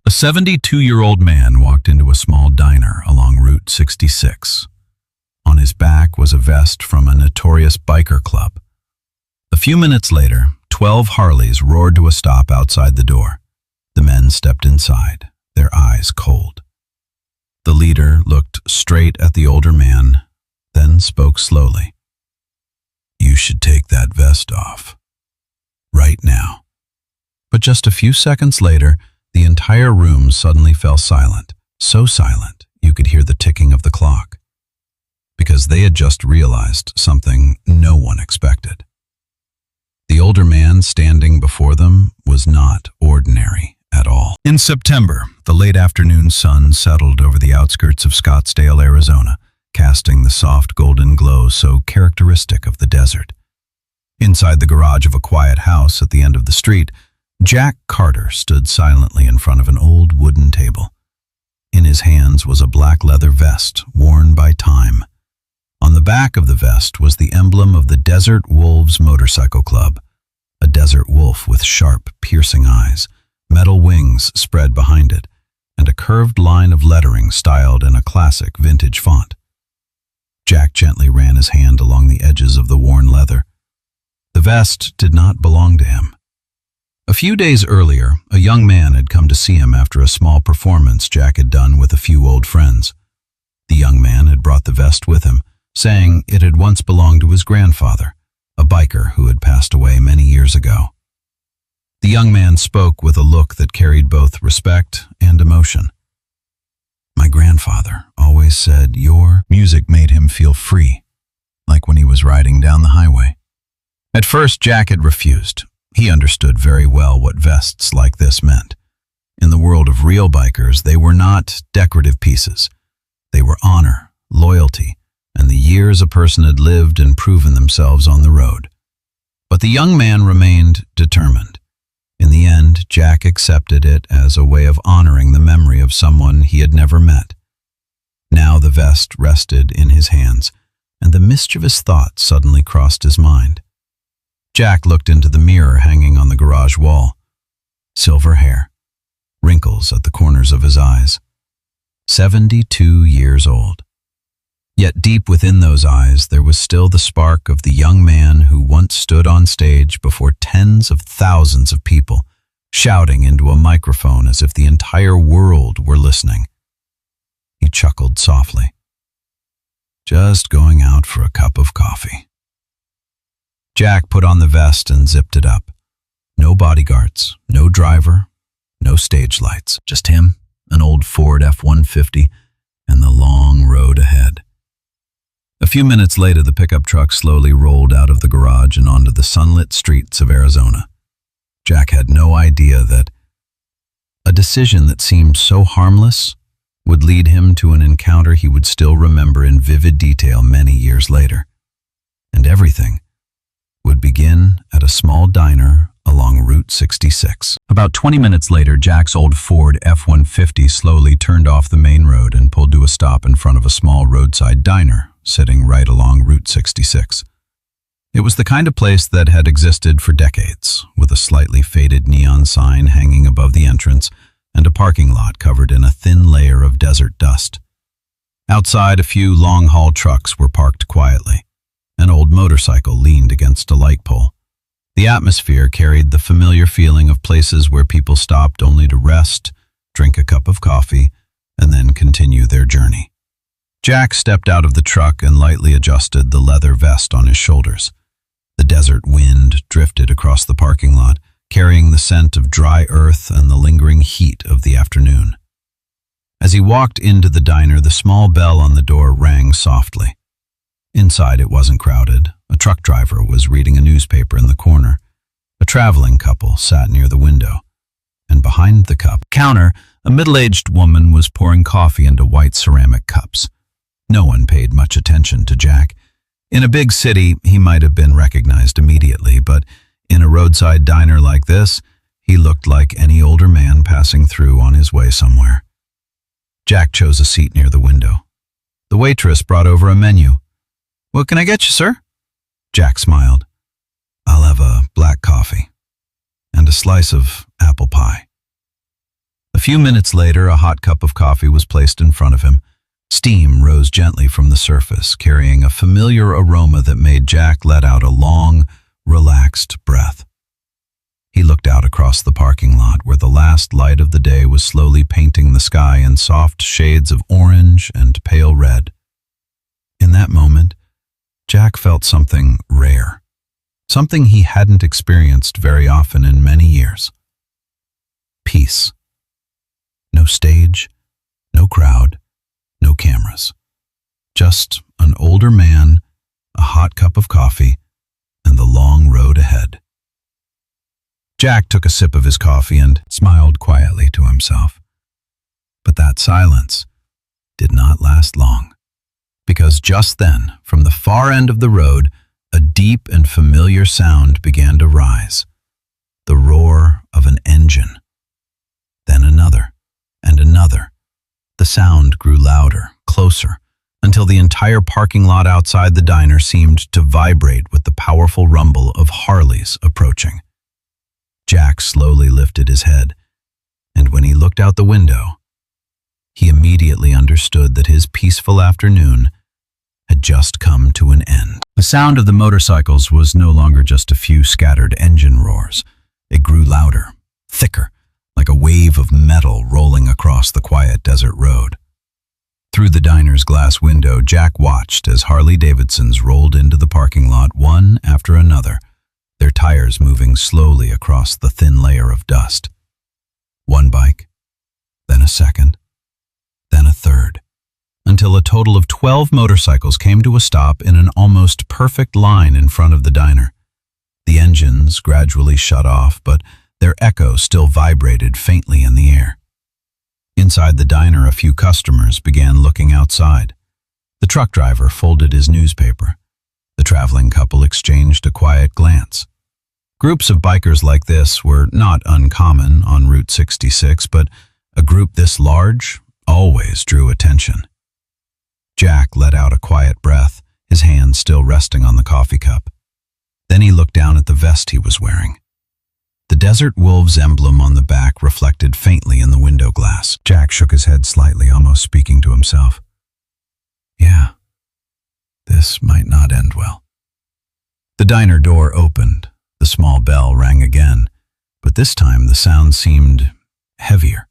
A 72-year-old man walked into a small diner along Route 66. On his back was a vest from a notorious biker club. A few minutes later, 12 Harleys roared to a stop outside the door. The men stepped inside, their eyes cold. The leader looked straight at the older man, then spoke slowly. "You should take that vest off. Right now." But just a few seconds later, the entire room suddenly fell silent, so silent you could hear the ticking of the clock. Because they had just realized something no one expected. The older man standing before them was not ordinary at all. In September, the late afternoon sun settled over the outskirts of Scottsdale, Arizona, casting the soft golden glow so characteristic of the desert. Inside the garage of a quiet house at the end of the street, Jack Carter stood silently in front of an old wooden table. In his hands was a black leather vest worn by time. On the back of the vest was the emblem of the Desert Wolves Motorcycle Club, a desert wolf with sharp, piercing eyes, metal wings spread behind it, and a curved line of lettering styled in a classic vintage font. Jack gently ran his hand along the edges of the worn leather. The vest did not belong to him. A few days earlier, a young man had come to see him after a small performance Jack had done with a few old friends. The young man had brought the vest with him, saying it had once belonged to his grandfather, a biker who had passed away many years ago. The young man spoke with a look that carried both respect and emotion. "My grandfather always said your music made him feel free, like when he was riding down the highway." At first, Jack had refused. He understood very well what vests like this meant. In the world of real bikers, they were not decorative pieces. They were honor, loyalty, and the years a person had lived and proven themselves on the road. But the young man remained determined. In the end, Jack accepted it as a way of honoring the memory of someone he had never met. Now the vest rested in his hands, and the mischievous thought suddenly crossed his mind. Jack looked into the mirror hanging on the garage wall. Silver hair, wrinkles at the corners of his eyes. 72 years old. Yet deep within those eyes there was still the spark of the young man who once stood on stage before tens of thousands of people, shouting into a microphone as if the entire world were listening. He chuckled softly. "Just going out for a cup of coffee." Jack put on the vest and zipped it up. No bodyguards, no driver, no stage lights. Just him, an old Ford F-150, and the long road ahead. A few minutes later, the pickup truck slowly rolled out of the garage and onto the sunlit streets of Arizona. Jack had no idea that a decision that seemed so harmless would lead him to an encounter he would still remember in vivid detail many years later. And everything would begin at a small diner along Route 66. About 20 minutes later, Jack's old Ford F-150 slowly turned off the main road and pulled to a stop in front of a small roadside diner sitting right along Route 66. It was the kind of place that had existed for decades, with a slightly faded neon sign hanging above the entrance and a parking lot covered in a thin layer of desert dust. Outside, a few long-haul trucks were parked quietly. An old motorcycle leaned against a light pole. The atmosphere carried the familiar feeling of places where people stopped only to rest, drink a cup of coffee, and then continue their journey. Jack stepped out of the truck and lightly adjusted the leather vest on his shoulders. The desert wind drifted across the parking lot, carrying the scent of dry earth and the lingering heat of the afternoon. As he walked into the diner, the small bell on the door rang softly. Inside, it wasn't crowded. A truck driver was reading a newspaper in the corner. A traveling couple sat near the window. And behind the counter, a middle-aged woman was pouring coffee into white ceramic cups. No one paid much attention to Jack. In a big city, he might have been recognized immediately, but in a roadside diner like this, he looked like any older man passing through on his way somewhere. Jack chose a seat near the window. The waitress brought over a menu. "What can I get you, sir?" Jack smiled. "I'll have a black coffee and a slice of apple pie." A few minutes later, a hot cup of coffee was placed in front of him. Steam rose gently from the surface, carrying a familiar aroma that made Jack let out a long, relaxed breath. He looked out across the parking lot where the last light of the day was slowly painting the sky in soft shades of orange and pale red. In that moment, Jack felt something rare, something he hadn't experienced very often in many years. Peace. No stage, no crowd, no cameras. Just an older man, a hot cup of coffee, and the long road ahead. Jack took a sip of his coffee and smiled quietly to himself. But that silence did not last long, because just then, from the far end of the road, a deep and familiar sound began to rise, the roar of an engine. Then another, and another. The sound grew louder, closer, until the entire parking lot outside the diner seemed to vibrate with the powerful rumble of Harleys approaching. Jack slowly lifted his head, and when he looked out the window, he immediately understood that his peaceful afternoon had just come to an end. The sound of the motorcycles was no longer just a few scattered engine roars. It grew louder, thicker, like a wave of metal rolling across the quiet desert road. Through the diner's glass window, Jack watched as Harley-Davidsons rolled into the parking lot one after another, their tires moving slowly across the thin layer of dust. One bike, then a second, then a third, until a total of 12 motorcycles came to a stop in an almost perfect line in front of the diner. The engines gradually shut off, but their echo still vibrated faintly in the air. Inside the diner, a few customers began looking outside. The truck driver folded his newspaper. The traveling couple exchanged a quiet glance. Groups of bikers like this were not uncommon on Route 66, but a group this large always drew attention. Jack let out a quiet breath, his hand still resting on the coffee cup. Then he looked down at the vest he was wearing. The Desert Wolves emblem on the back reflected faintly in the window glass. Jack shook his head slightly, almost speaking to himself. Yeah, this might not end well. The diner door opened. The small bell rang again, but this time the sound seemed heavier.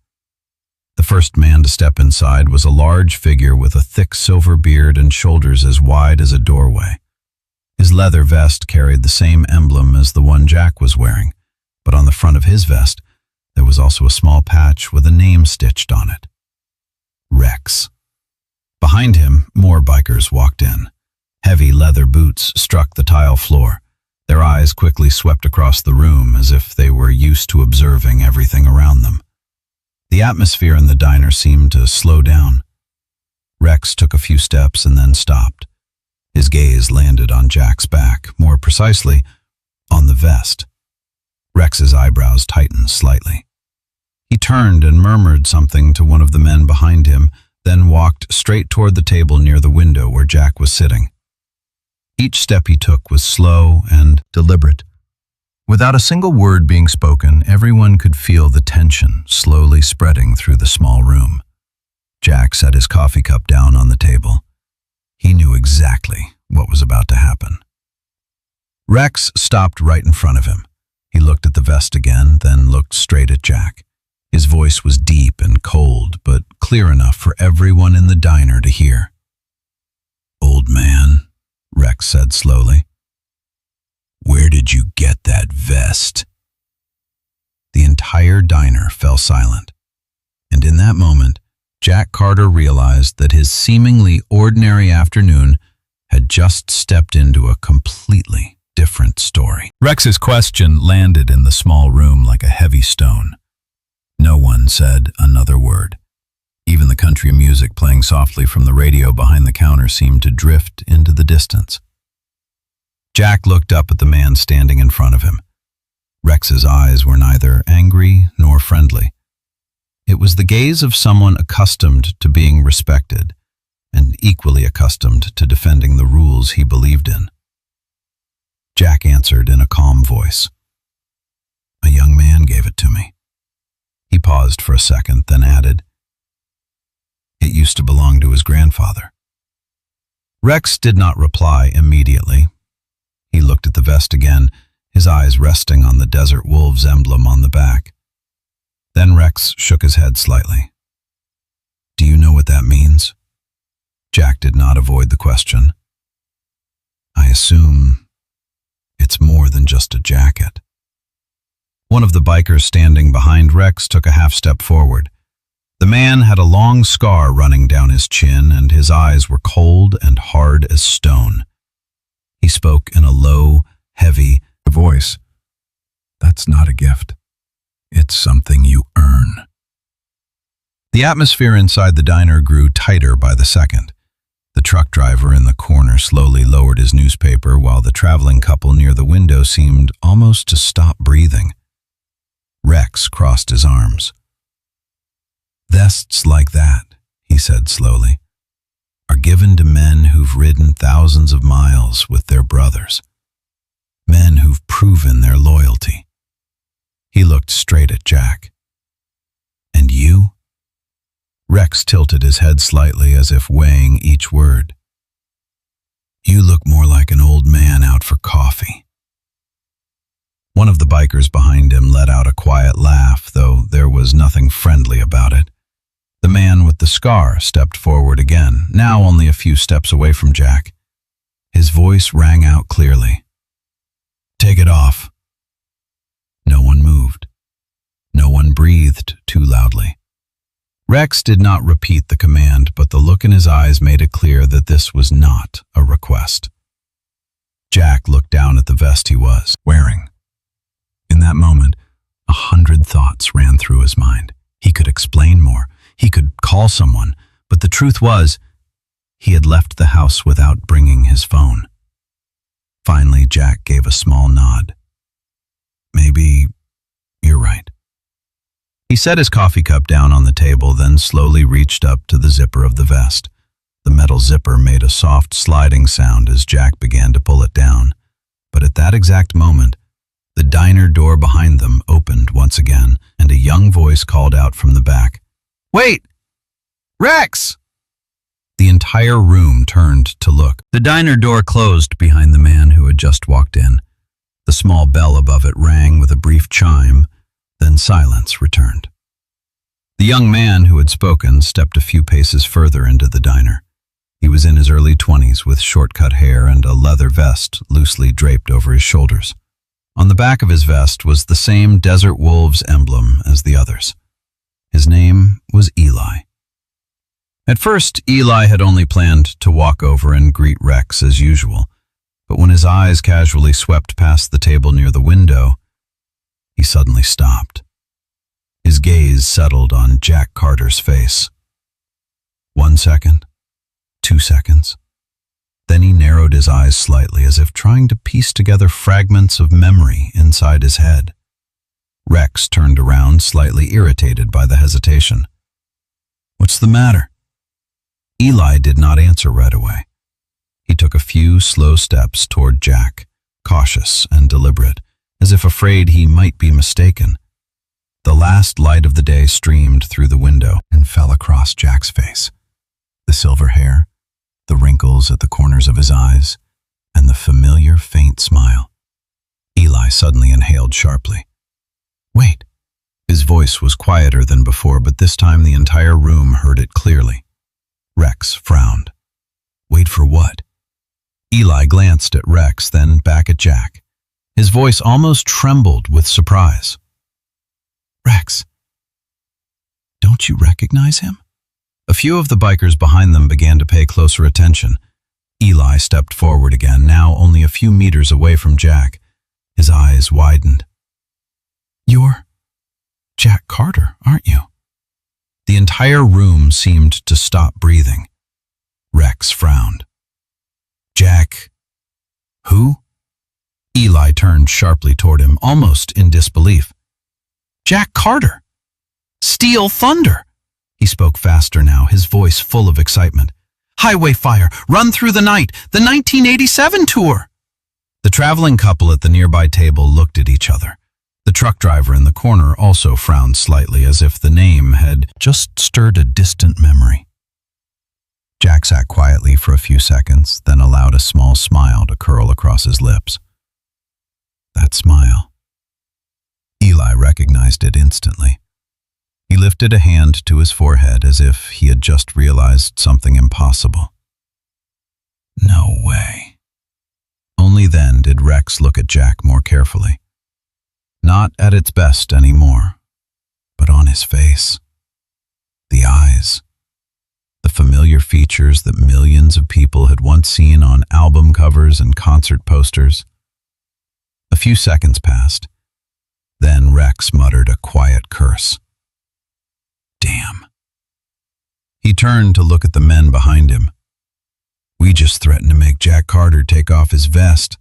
The first man to step inside was a large figure with a thick silver beard and shoulders as wide as a doorway. His leather vest carried the same emblem as the one Jack was wearing, but on the front of his vest there was also a small patch with a name stitched on it. Rex. Behind him, more bikers walked in. Heavy leather boots struck the tile floor. Their eyes quickly swept across the room as if they were used to observing everything around them. The atmosphere in the diner seemed to slow down. Rex took a few steps and then stopped. His gaze landed on Jack's back, more precisely, on the vest. Rex's eyebrows tightened slightly. He turned and murmured something to one of the men behind him, then walked straight toward the table near the window where Jack was sitting. Each step he took was slow and deliberate. Without a single word being spoken, everyone could feel the tension slowly spreading through the small room. Jack set his coffee cup down on the table. He knew exactly what was about to happen. Rex stopped right in front of him. He looked at the vest again, then looked straight at Jack. His voice was deep and cold, but clear enough for everyone in the diner to hear. "Old man," Rex said slowly, "where did you get that vest?" The entire diner fell silent, and in that moment, Jack Carter realized that his seemingly ordinary afternoon had just stepped into a completely different story. Rex's question landed in the small room like a heavy stone. No one said another word. Even the country music playing softly from the radio behind the counter seemed to drift into the distance. Jack looked up at the man standing in front of him. Rex's eyes were neither angry nor friendly. It was the gaze of someone accustomed to being respected and equally accustomed to defending the rules he believed in. Jack answered in a calm voice. "A young man gave it to me." He paused for a second, then added, "It used to belong to his grandfather." Rex did not reply immediately. He looked at the vest again, his eyes resting on the Desert Wolves emblem on the back. Then Rex shook his head slightly. "Do you know what that means?" Jack did not avoid the question. "I assume it's more than just a jacket." One of the bikers standing behind Rex took a half step forward. The man had a long scar running down his chin, and his eyes were cold and hard as stone. He spoke in a low, heavy voice. "That's not a gift. It's something you earn." The atmosphere inside the diner grew tighter by the second. The truck driver in the corner slowly lowered his newspaper, while the traveling couple near the window seemed almost to stop breathing. Rex crossed his arms. "Vests like that," he said slowly, "are given to men who've ridden thousands of miles with their brothers. Men who've proven their loyalty." He looked straight at Jack. "And you?" Rex tilted his head slightly as if weighing each word. "You look more like an old man out for coffee." One of the bikers behind him let out a quiet laugh, though there was nothing friendly about it. The man with the scar stepped forward again, now only a few steps away from Jack. His voice rang out clearly. "Take it off." No one moved. No one breathed too loudly. Rex did not repeat the command, but the look in his eyes made it clear that this was not a request. Jack looked down at the vest he was wearing. In that moment, 100 thoughts ran through his mind. He could explain more. He could call someone. But the truth was, he had left the house without bringing his phone. Finally, Jack gave a small nod. "Maybe you're right." He set his coffee cup down on the table, then slowly reached up to the zipper of the vest. The metal zipper made a soft sliding sound as Jack began to pull it down. But at that exact moment, the diner door behind them opened once again, and a young voice called out from the back, "Wait! Rex!" The entire room turned to look. The diner door closed behind the man who had just walked in. The small bell above it rang with a brief chime, then silence returned. The young man who had spoken stepped a few paces further into the diner. He was in his early 20s with short-cut hair and a leather vest loosely draped over his shoulders. On the back of his vest was the same Desert Wolves emblem as the others. His name was Eli. At first, Eli had only planned to walk over and greet Rex as usual, but when his eyes casually swept past the table near the window, he suddenly stopped. His gaze settled on Jack Carter's face. 1 second, 2 seconds. Then he narrowed his eyes slightly, as if trying to piece together fragments of memory inside his head. Rex turned around, slightly irritated by the hesitation. "What's the matter?" Eli did not answer right away. He took a few slow steps toward Jack, cautious and deliberate, as if afraid he might be mistaken. The last light of the day streamed through the window and fell across Jack's face. The silver hair, the wrinkles at the corners of his eyes, and the familiar faint smile. Eli suddenly inhaled sharply. "Wait." His voice was quieter than before, but this time the entire room heard it clearly. Rex frowned. "Wait for what?" Eli glanced at Rex, then back at Jack. His voice almost trembled with surprise. "Rex, don't you recognize him?" A few of the bikers behind them began to pay closer attention. Eli stepped forward again, now only a few meters away from Jack. His eyes widened. "You're Jack Carter, aren't you?" The entire room seemed to stop breathing. Rex frowned. "Jack, who?" Eli turned sharply toward him, almost in disbelief. "Jack Carter! Steel Thunder!" He spoke faster now, his voice full of excitement. "Highway Fire, Run Through the Night, the 1987 tour!" The traveling couple at the nearby table looked at each other. The truck driver in the corner also frowned slightly, as if the name had just stirred a distant memory. Jack sat quietly for a few seconds, then allowed a small smile to curl across his lips. That smile. Eli recognized it instantly. He lifted a hand to his forehead as if he had just realized something impossible. No way. Only then did Rex look at Jack more carefully. Not at its best anymore, but on his face. The eyes. The familiar features that millions of people had once seen on album covers and concert posters. A few seconds passed. Then Rex muttered a quiet curse. Damn. He turned to look at the men behind him. We just threatened to make Jack Carter take off his vest.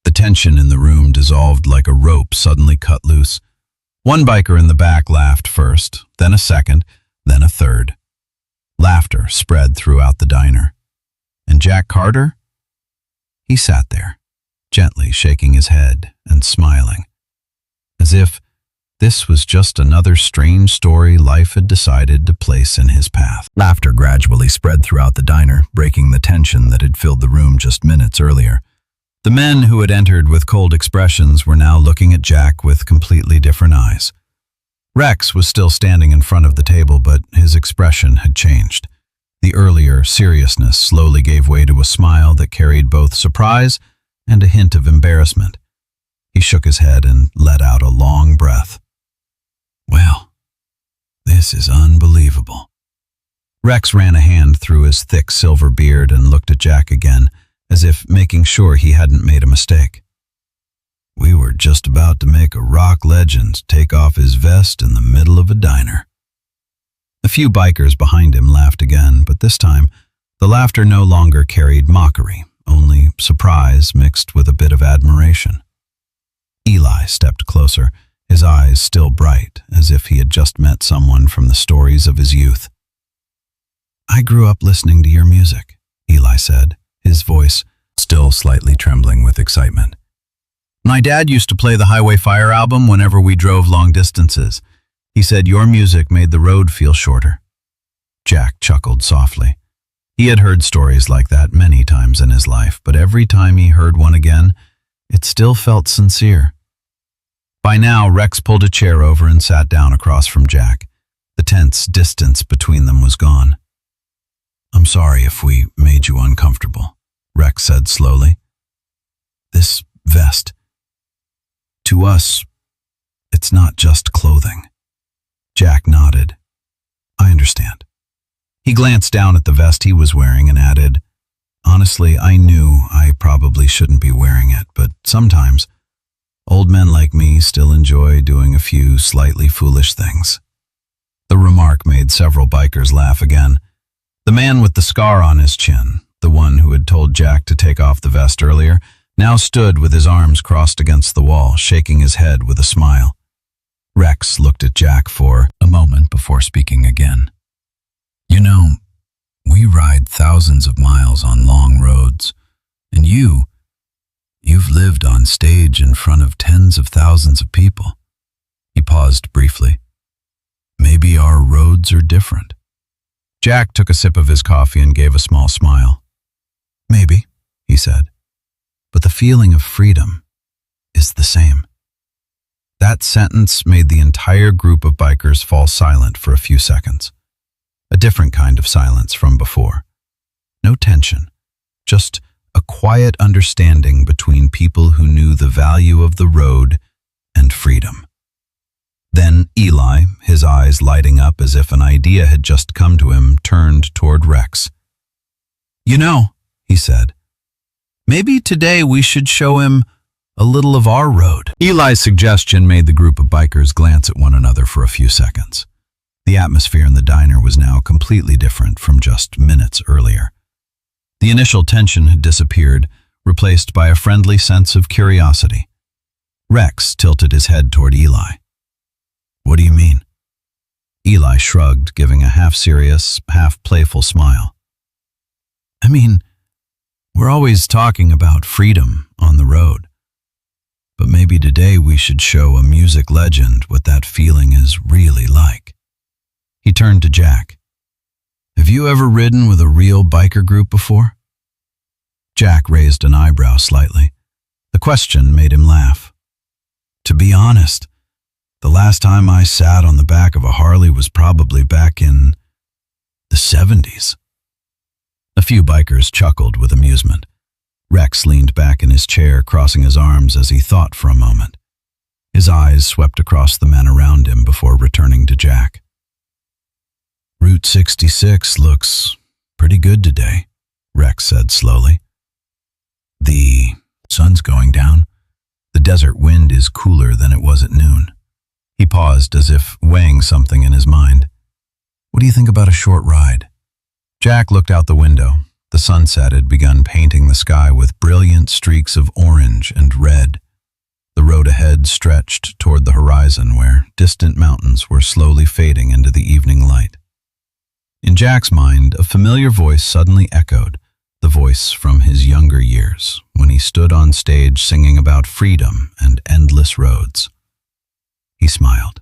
The tension in the room dissolved like a rope suddenly cut loose. One biker in the back laughed first, then a second, then a third. Laughter spread throughout the diner. And Jack Carter? He sat there, gently shaking his head and smiling, as if this was just another strange story life had decided to place in his path. Laughter gradually spread throughout the diner, breaking the tension that had filled the room just minutes earlier. The men who had entered with cold expressions were now looking at Jack with completely different eyes. Rex was still standing in front of the table, but his expression had changed. The earlier seriousness slowly gave way to a smile that carried both surprise and a hint of embarrassment. He shook his head and let out a long breath. Well, this is unbelievable. Rex ran a hand through his thick silver beard and looked at Jack again, as if making sure he hadn't made a mistake. We were just about to make a rock legend take off his vest in the middle of a diner. A few bikers behind him laughed again, but this time the laughter no longer carried mockery, only surprise mixed with a bit of admiration. Eli stepped closer, his eyes still bright, as if he had just met someone from the stories of his youth. I grew up listening to your music, Eli said, his voice still slightly trembling with excitement. My dad used to play the Highway Fire album whenever we drove long distances. He said your music made the road feel shorter. Jack chuckled softly. He had heard stories like that many times in his life, but every time he heard one again, it still felt sincere. By now, Rex pulled a chair over and sat down across from Jack. The tense distance between them was gone. I'm sorry if we made you uncomfortable, Rex said slowly. This vest, to us, it's not just clothing. Jack nodded. I understand. He glanced down at the vest he was wearing and added, honestly, I knew I probably shouldn't be wearing it, but sometimes old men like me still enjoy doing a few slightly foolish things. The remark made several bikers laugh again. The man with the scar on his chin, the one who had told Jack to take off the vest earlier, now stood with his arms crossed against the wall, shaking his head with a smile. Rex looked at Jack for a moment before speaking again. You know, we ride thousands of miles on long roads, and you've lived on stage in front of tens of thousands of people. He paused briefly. Maybe our roads are different. Jack took a sip of his coffee and gave a small smile. Maybe, he said, but the feeling of freedom is the same. That sentence made the entire group of bikers fall silent for a few seconds. A different kind of silence from before. No tension, just a quiet understanding between people who knew the value of the road and freedom. Then Eli, his eyes lighting up as if an idea had just come to him, turned toward Rex. You know, he said, maybe today we should show him a little of our road. Eli's suggestion made the group of bikers glance at one another for a few seconds. The atmosphere in the diner was now completely different from just minutes earlier. The initial tension had disappeared, replaced by a friendly sense of curiosity. Rex tilted his head toward Eli. What do you mean? Eli shrugged, giving a half-serious, half-playful smile. I mean, we're always talking about freedom on the road. But maybe today we should show a music legend what that feeling is really like. He turned to Jack. Have you ever ridden with a real biker group before? Jack raised an eyebrow slightly. The question made him laugh. To be honest, the last time I sat on the back of a Harley was probably back in the 70s. A few bikers chuckled with amusement. Rex leaned back in his chair, crossing his arms as he thought for a moment. His eyes swept across the men around him before returning to Jack. Route 66 looks pretty good today, Rex said slowly. The sun's going down. The desert wind is cooler than it was at noon. He paused as if weighing something in his mind. What do you think about a short ride? Jack looked out the window. The sunset had begun painting the sky with brilliant streaks of orange and red. The road ahead stretched toward the horizon where distant mountains were slowly fading into the evening light. In Jack's mind, a familiar voice suddenly echoed, the voice from his younger years, when he stood on stage singing about freedom and endless roads. He smiled.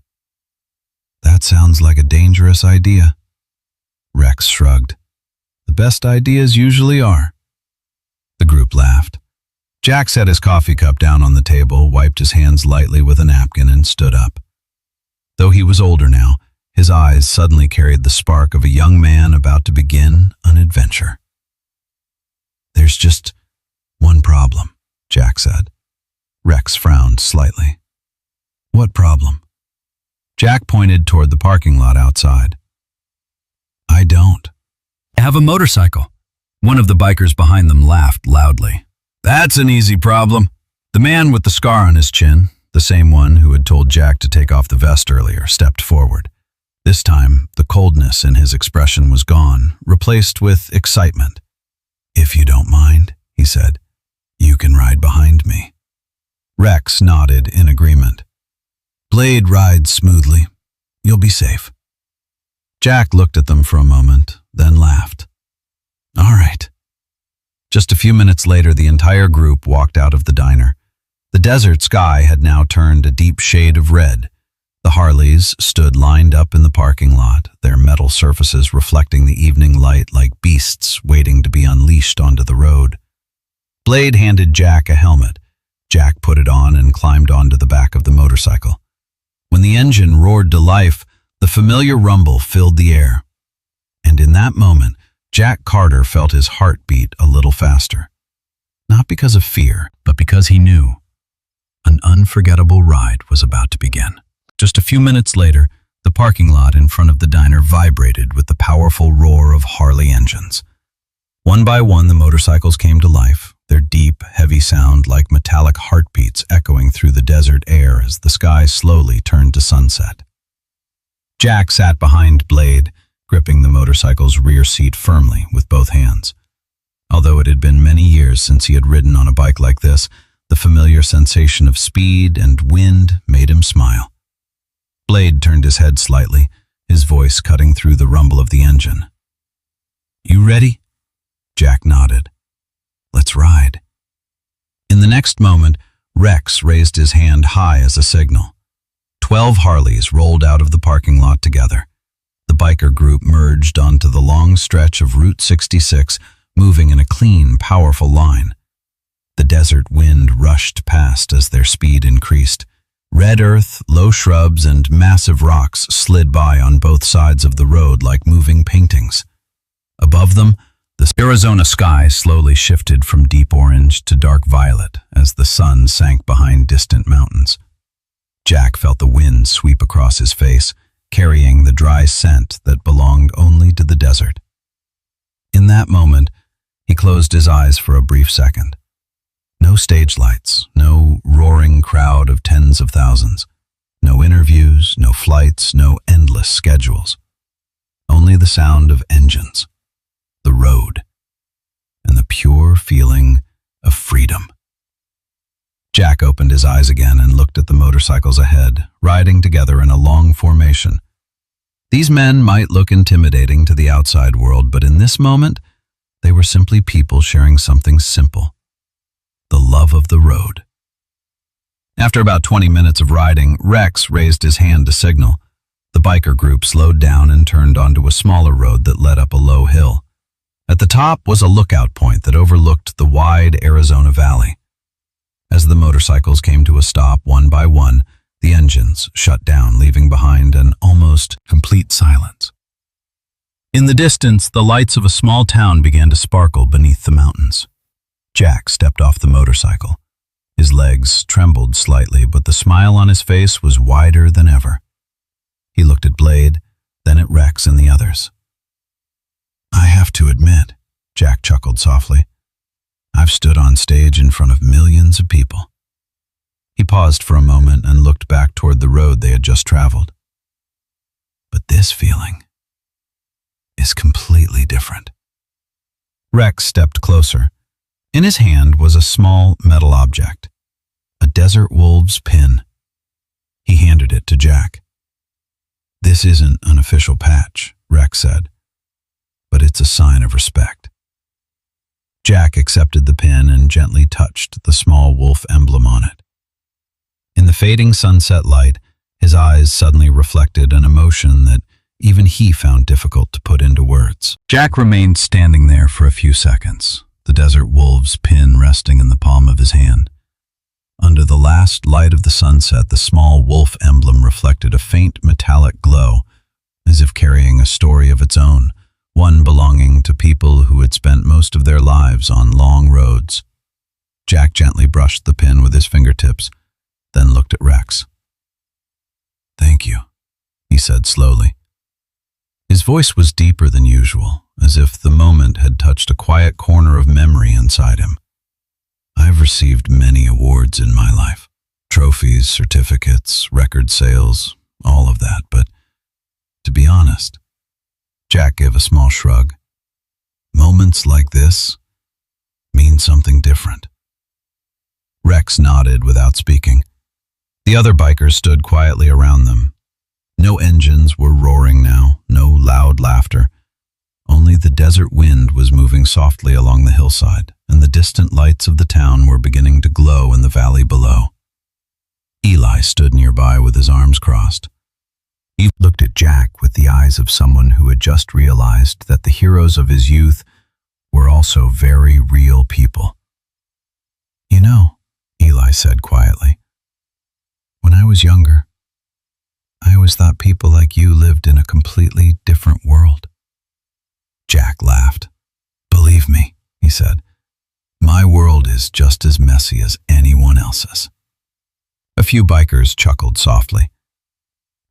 That sounds like a dangerous idea. Rex shrugged. The best ideas usually are. The group laughed. Jack set his coffee cup down on the table, wiped his hands lightly with a napkin, and stood up. Though he was older now, his eyes suddenly carried the spark of a young man about to begin an adventure. There's just one problem, Jack said. Rex frowned slightly. What problem? Jack pointed toward the parking lot outside. I don't. Have a motorcycle. One of the bikers behind them laughed loudly. That's an easy problem. The man with the scar on his chin, the same one who had told Jack to take off the vest earlier, stepped forward. This time, the coldness in his expression was gone, replaced with excitement. If you don't mind, he said, you can ride behind me. Rex nodded in agreement. Blade rides smoothly. You'll be safe. Jack looked at them for a moment, then laughed. All right. Just a few minutes later, the entire group walked out of the diner. The desert sky had now turned a deep shade of red. The Harleys stood lined up in the parking lot, their metal surfaces reflecting the evening light like beasts waiting to be unleashed onto the road. Blade handed Jack a helmet. Jack put it on and climbed onto the back of the motorcycle. When the engine roared to life, the familiar rumble filled the air. And in that moment, Jack Carter felt his heart beat a little faster. Not because of fear, but because he knew an unforgettable ride was about to begin. Just a few minutes later, the parking lot in front of the diner vibrated with the powerful roar of Harley engines. One by one, the motorcycles came to life, their deep, heavy sound like metallic heartbeats echoing through the desert air as the sky slowly turned to sunset. Jack sat behind Blade, gripping the motorcycle's rear seat firmly with both hands. Although it had been many years since he had ridden on a bike like this, the familiar sensation of speed and wind made him smile. Blade turned his head slightly, his voice cutting through the rumble of the engine. You ready? Jack nodded. Let's ride. In the next moment, Rex raised his hand high as a signal. 12 Harleys rolled out of the parking lot together. The biker group merged onto the long stretch of Route 66, moving in a clean, powerful line. The desert wind rushed past as their speed increased. Red earth, low shrubs, and massive rocks slid by on both sides of the road like moving paintings. Above them, the Arizona sky slowly shifted from deep orange to dark violet as the sun sank behind distant mountains. Jack felt the wind sweep across his face, carrying the dry scent that belonged only to the desert. In that moment, he closed his eyes for a brief second. No stage lights, no roaring crowd of tens of thousands, no interviews, no flights, no endless schedules. Only the sound of engines, the road, and the pure feeling of freedom. Jack opened his eyes again and looked at the motorcycles ahead, riding together in a long formation. These men might look intimidating to the outside world, but in this moment, they were simply people sharing something simple: the love of the road. After about 20 minutes of riding, Rex raised his hand to signal. The biker group slowed down and turned onto a smaller road that led up a low hill. At the top was a lookout point that overlooked the wide Arizona Valley. As the motorcycles came to a stop one by one, the engines shut down, leaving behind an almost complete silence. In the distance, the lights of a small town began to sparkle beneath the mountains. Jack stepped off the motorcycle. His legs trembled slightly, but the smile on his face was wider than ever. He looked at Blade, then at Rex and the others. "I have to admit," Jack chuckled softly, "I've stood on stage in front of millions of people." He paused for a moment and looked back toward the road they had just traveled. "But this feeling is completely different." Rex stepped closer. In his hand was a small metal object, a desert wolf's pin. He handed it to Jack. "This isn't an official patch," Rex said, "but it's a sign of respect." Jack accepted the pin and gently touched the small wolf emblem on it. In the fading sunset light, his eyes suddenly reflected an emotion that even he found difficult to put into words. Jack remained standing there for a few seconds, the desert wolf's pin resting in the palm of his hand. Under the last light of the sunset, the small wolf emblem reflected a faint metallic glow, as if carrying a story of its own, one belonging to people who had spent most of their lives on long roads. Jack gently brushed the pin with his fingertips, then looked at Rex. "Thank you," he said slowly. His voice was deeper than usual, as if the moment had touched a quiet corner of memory inside him. "I've received many awards in my life. Trophies, certificates, record sales, all of that, but to be honest," Jack gave a small shrug, "moments like this mean something different." Rex nodded without speaking. The other bikers stood quietly around them. No engines were roaring now, no loud laughter. Only the desert wind was moving softly along the hillside, and the distant lights of the town were beginning to glow in the valley below. Eli stood nearby with his arms crossed. He looked at Jack with the eyes of someone who had just realized that the heroes of his youth were also very real people. "You know," Eli said quietly, "when I was younger, I always thought people like you lived in a completely different world." Jack laughed. "Believe me," he said, "my world is just as messy as anyone else's." A few bikers chuckled softly.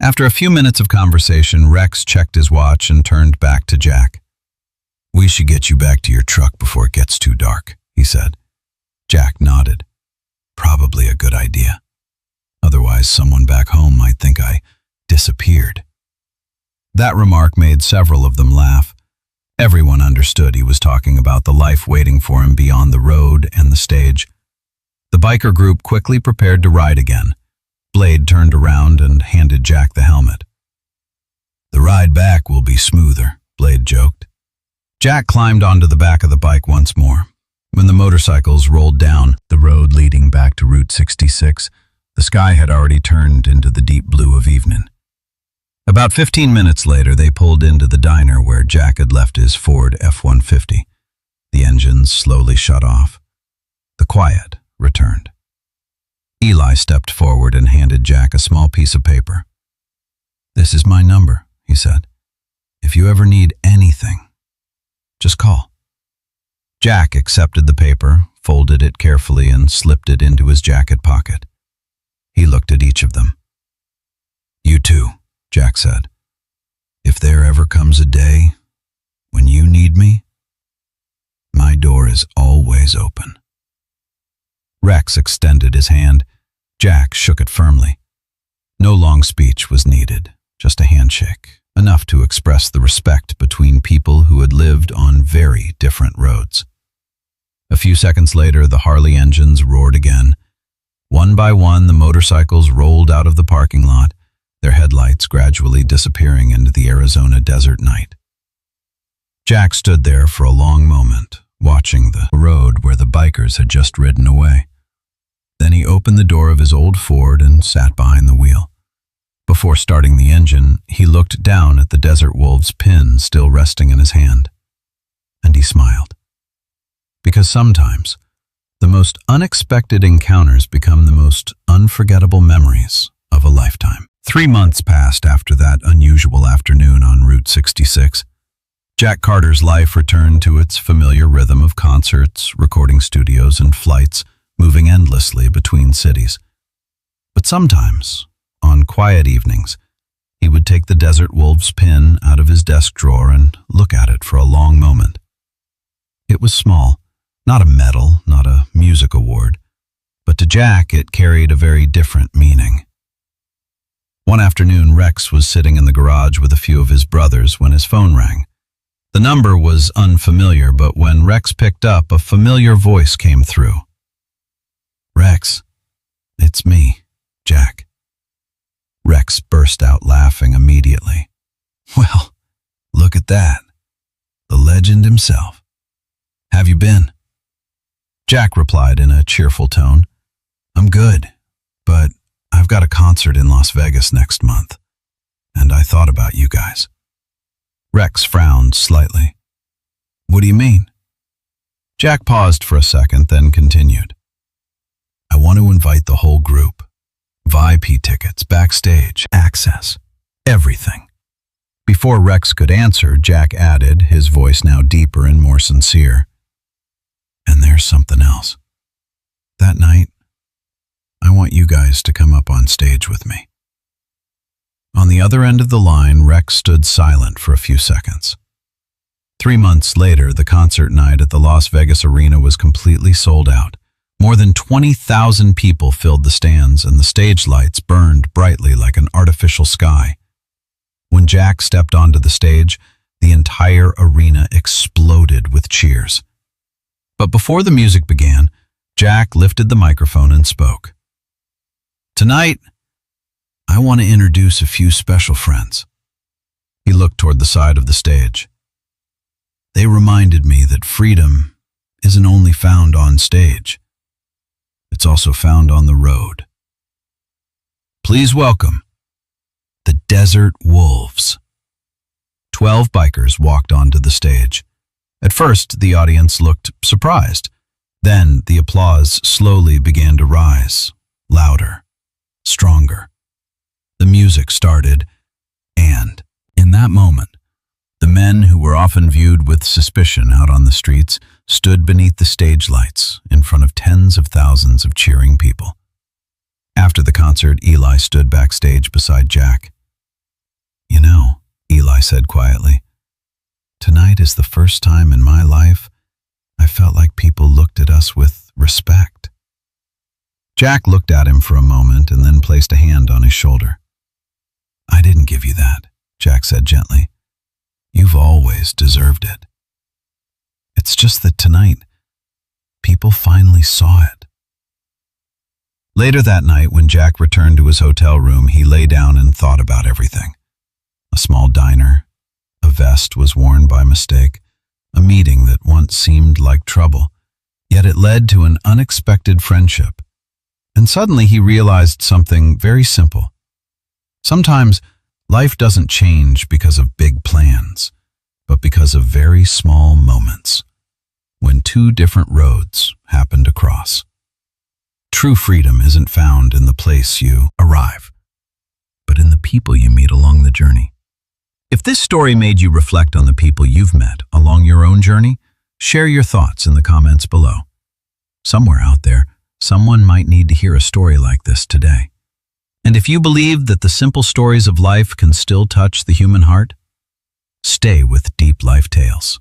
After a few minutes of conversation, Rex checked his watch and turned back to Jack. "We should get you back to your truck before it gets too dark," he said. Jack nodded. "Probably a good idea. Otherwise, someone back home might think I disappeared." That remark made several of them laugh. Everyone understood he was talking about the life waiting for him beyond the road and the stage. The biker group quickly prepared to ride again. Blade turned around and handed Jack the helmet. "The ride back will be smoother," Blade joked. Jack climbed onto the back of the bike once more. When the motorcycles rolled down the road leading back to Route 66, the sky had already turned into the deep blue of evening. About 15 minutes later, they pulled into the diner where Jack had left his Ford F-150. The engines slowly shut off. The quiet returned. Eli stepped forward and handed Jack a small piece of paper. "This is my number," he said. "If you ever need anything, just call." Jack accepted the paper, folded it carefully, and slipped it into his jacket pocket. He looked at each of them. "You too," Jack said. "If there ever comes a day when you need me, my door is always open." Rex extended his hand. Jack shook it firmly. No long speech was needed, just a handshake, enough to express the respect between people who had lived on very different roads. A few seconds later, the Harley engines roared again. One by one, the motorcycles rolled out of the parking lot, their headlights gradually disappearing into the Arizona desert night. Jack stood there for a long moment, watching the road where the bikers had just ridden away. Then he opened the door of his old Ford and sat behind the wheel. Before starting the engine, he looked down at the Desert Wolf's pin still resting in his hand. And he smiled. Because sometimes, the most unexpected encounters become the most unforgettable memories of a lifetime. 3 months passed after that unusual afternoon on Route 66. Jack Carter's life returned to its familiar rhythm of concerts, recording studios, and flights, moving endlessly between cities. But sometimes, on quiet evenings, he would take the Desert Wolf's pin out of his desk drawer and look at it for a long moment. It was small, not a medal, not a music award, but to Jack it carried a very different meaning. One afternoon, Rex was sitting in the garage with a few of his brothers when his phone rang. The number was unfamiliar, but when Rex picked up, a familiar voice came through. "Rex, it's me, Jack." Rex burst out laughing immediately. "Well, look at that. The legend himself. Have you been?" Jack replied in a cheerful tone. "I'm good, but I've got a concert in Las Vegas next month, and I thought about you guys." Rex frowned slightly. "What do you mean?" Jack paused for a second, then continued. "I want to invite the whole group. VIP tickets, backstage, access, everything." Before Rex could answer, Jack added, his voice now deeper and more sincere. "And there's something else. That night, I want you guys to come up on stage with me." On the other end of the line, Rex stood silent for a few seconds. 3 months later, the concert night at the Las Vegas Arena was completely sold out. More than 20,000 people filled the stands, and the stage lights burned brightly like an artificial sky. When Jack stepped onto the stage, the entire arena exploded with cheers. But before the music began, Jack lifted the microphone and spoke. "Tonight, I want to introduce a few special friends." He looked toward the side of the stage. "They reminded me that freedom isn't only found on stage. It's also found on the road. Please welcome the Desert Wolves." 12 bikers walked onto the stage. At first, the audience looked surprised. Then the applause slowly began to rise, louder, stronger. The music started, and in that moment, the men who were often viewed with suspicion out on the streets stood beneath the stage lights in front of tens of thousands of cheering people. After the concert, Eli stood backstage beside Jack. "You know," Eli said quietly, "tonight is the first time in my life I felt like people looked at us with respect." Jack looked at him for a moment and then placed a hand on his shoulder. "I didn't give you that," Jack said gently. "You've always deserved it. It's just that tonight, people finally saw it." Later that night, when Jack returned to his hotel room, he lay down and thought about everything. A small diner, a vest was worn by mistake, a meeting that once seemed like trouble, yet it led to an unexpected friendship. And suddenly he realized something very simple. Sometimes life doesn't change because of big plans, but because of very small moments, when two different roads happen to cross. True freedom isn't found in the place you arrive, but in the people you meet along the journey. If this story made you reflect on the people you've met along your own journey, share your thoughts in the comments below. Somewhere out there, someone might need to hear a story like this today. And if you believe that the simple stories of life can still touch the human heart, stay with Deep Life Tales.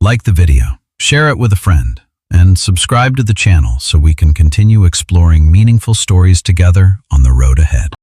Like the video, share it with a friend, and subscribe to the channel so we can continue exploring meaningful stories together on the road ahead.